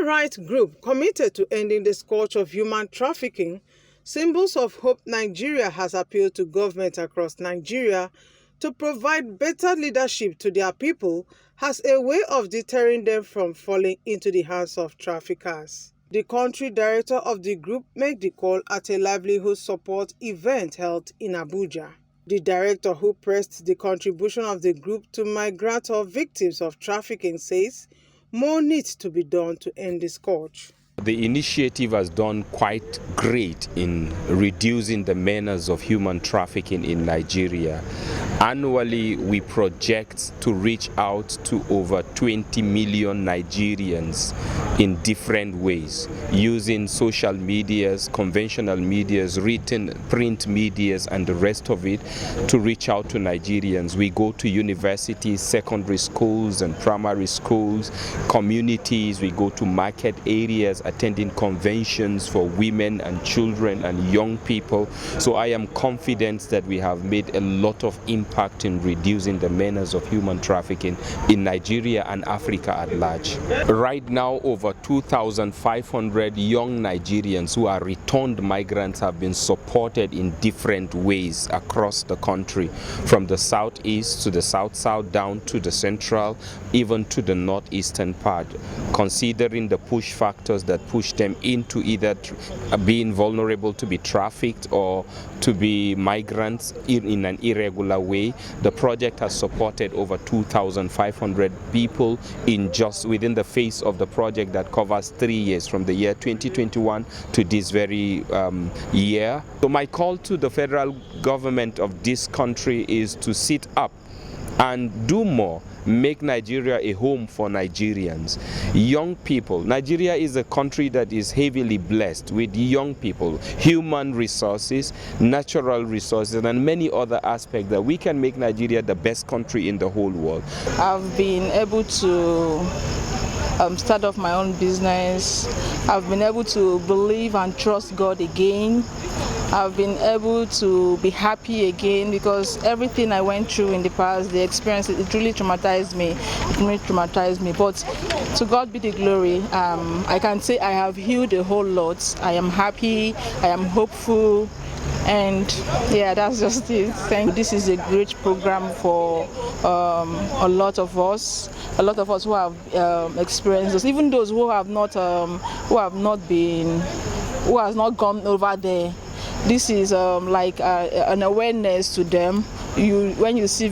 rights group committed to ending the scourge of human trafficking, Symbols of Hope Nigeria has appealed to government across Nigeria to provide better leadership to their people as a way of deterring them from falling into the hands of traffickers. The country director of the group made the call at a livelihood support event held in Abuja. The director, who pressed the contribution of the group to migrants or victims of trafficking, says more needs to be done to end the scourge. The initiative has done quite great in reducing the menace of human trafficking in Nigeria. Annually, we project to reach out to over 20 million Nigerians in different ways, using social medias, conventional medias, written, print medias, and the rest of it to reach out to Nigerians. We go to universities, secondary schools and primary schools, communities. We go to market areas, attending conventions for women and children and young people. So I am confident that we have made a lot of impact in reducing the menace of human trafficking in Nigeria and Africa at large. Right now, over 2,500 young Nigerians who are returned migrants have been supported in different ways across the country, from the southeast to the south-south, down to the central, even to the northeastern part, considering the push factors that push them into either being vulnerable to be trafficked or to be migrants in an irregular way. The project has supported over 2,500 people in just within the phase of the project that covers 3 years, from the year 2021 to this very year. So my call to the federal government of this country is to sit up and do more. Make Nigeria a home for Nigerians. Young people. Nigeria is a country that is heavily blessed with young people, human resources, natural resources, and many other aspects that we can make Nigeria the best country in the whole world. I've been able to start off my own business. I've been able to believe and trust God again. I've been able to be happy again, because everything I went through in the past, the experience, it really traumatized me. It really traumatized me. But to God be the glory. I can say I have healed a whole lot. I am happy. I am hopeful. And yeah, that's just it. This is a great program for a lot of us who have experienced this, even those who have not gone over there. This is like an awareness to them. When you see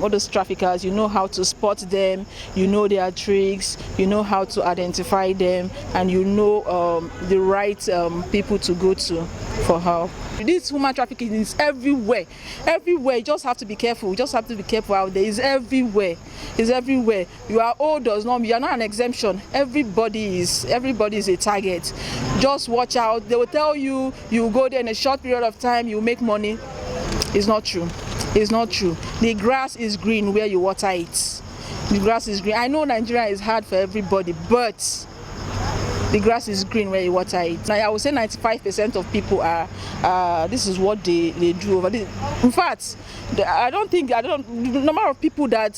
all those traffickers, you know how to spot them, you know their tricks, you know how to identify them, and you know the right people to go to for help. This human trafficking is everywhere. Everywhere. You just have to be careful. You just have to be careful out there. It's everywhere. It's everywhere. You are old or not, you are not an exemption. Everybody is a target. Just watch out. They will tell you you go there in a short period of time, you make money. It's not true. It's not true. The grass is green where you water it. The grass is green. I know Nigeria is hard for everybody, but the grass is green where you water it. Now, I would say 95% of people are, this is what they do over this. In fact, the number of people that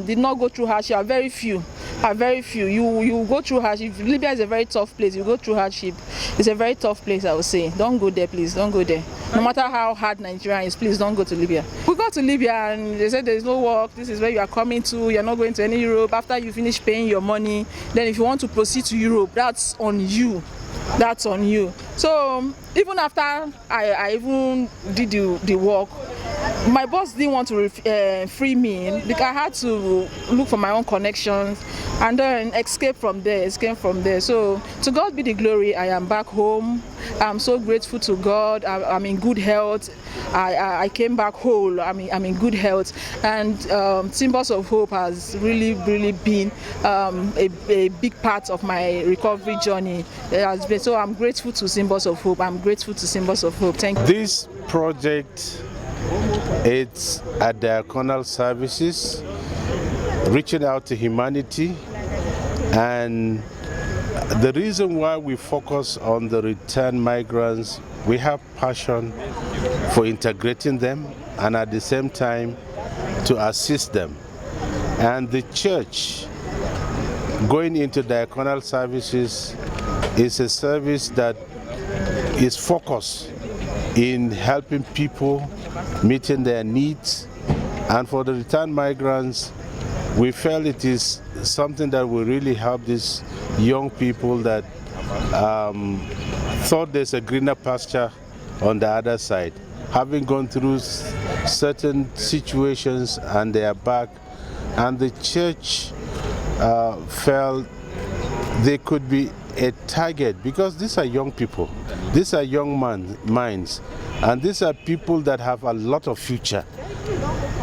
did not go through hardship are very few. You go through hardship. Libya is a very tough place. You go through hardship. It's a very tough place, I would say. Don't go there, please. Don't go there. No matter how hard Nigeria is, please don't go to Libya. We got to Libya and they said there's no work. This is where you are coming to. You're not going to any Europe. After you finish paying your money, then if you want to proceed to Europe, that's on you. That's on you. So even after I even did the work, my boss didn't want to free me because I had to look for my own connections and then escape from there. So to God be the glory. I am back home. I'm so grateful to God. I'm in good health. I came back whole. I'm in good health, and Symbols of Hope has really been a big part of my recovery journey. So I'm grateful to Symbols of Hope. I'm grateful to Symbols of Hope. Thank you. This project, it's at diaconal services, reaching out to humanity, and the reason why we focus on the returned migrants, we have passion for integrating them and at the same time to assist them. And the church going into diaconal services is a service that is focused in helping people, meeting their needs. And for the returned migrants, we felt it is something that will really help these young people that thought there's a greener pasture on the other side. Having gone through certain situations and they are back, and the church felt they could be a target because these are young people, these are young minds, and these are people that have a lot of future,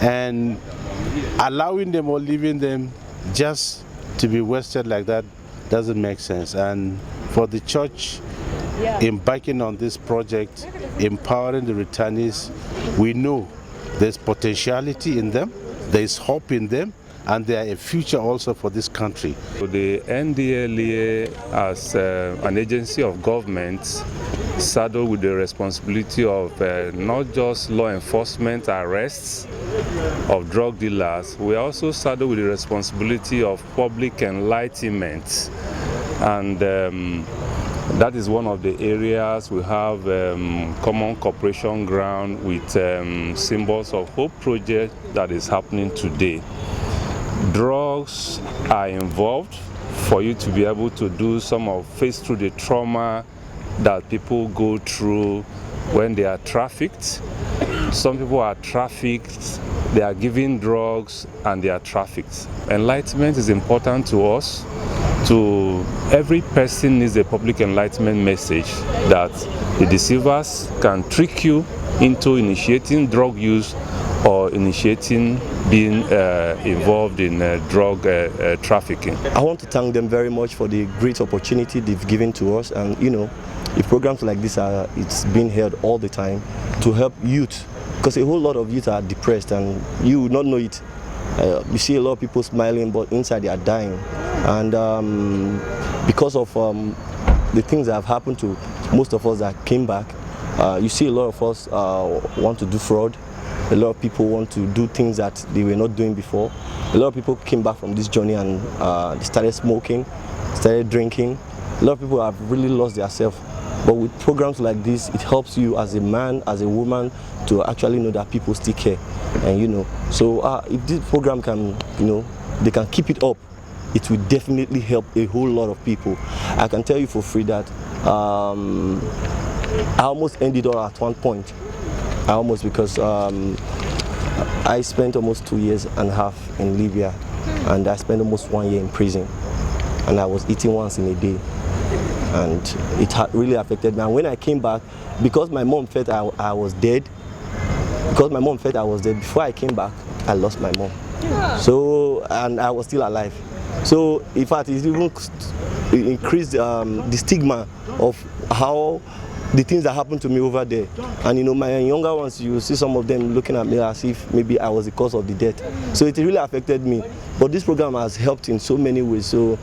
and allowing them or leaving them just to be wasted like that doesn't make sense. And for the church embarking on this project, empowering the returnees, we know there's potentiality in them, there's hope in them, and they are a future also for this country. The NDLEA, as an agency of government, saddled with the responsibility of not just law enforcement arrests of drug dealers, we also saddled with the responsibility of public enlightenment. And that is one of the areas we have common cooperation ground with Symbols of Hope project that is happening today. Drugs are involved for you to be able to do face through the trauma that people go through when they are trafficked. Some people are trafficked, they are given drugs, and they are trafficked. Enlightenment is important to us. Every person needs a public enlightenment message that the deceivers can trick you into initiating drug use or initiating being involved in drug trafficking. I want to thank them very much for the great opportunity they've given to us, and if programs like this it's being held all the time to help youth, because a whole lot of youth are depressed and you would not know it. You see a lot of people smiling, but inside they are dying, and because of the things that have happened to most of us that came back, you see a lot of us want to do fraud. A lot of people want to do things that they were not doing before. A lot of people came back from this journey and they started smoking, started drinking. A lot of people have really lost themselves. But with programs like this, it helps you as a man, as a woman, to actually know that people still care. And so if this program can, they can keep it up, it will definitely help a whole lot of people. I can tell you for free that I almost ended all at one point. Because I spent almost 2.5 years in Libya, and I spent almost 1 year in prison, and I was eating once in a day, and it had really affected me. And when I came back, because my mom felt I was dead, before I came back, I lost my mom. So, and I was still alive. So, in fact, it even increased the stigma of how the things that happened to me over there. And my younger ones, you see some of them looking at me as if maybe I was the cause of the death. So it really affected me. But this program has helped in so many ways. So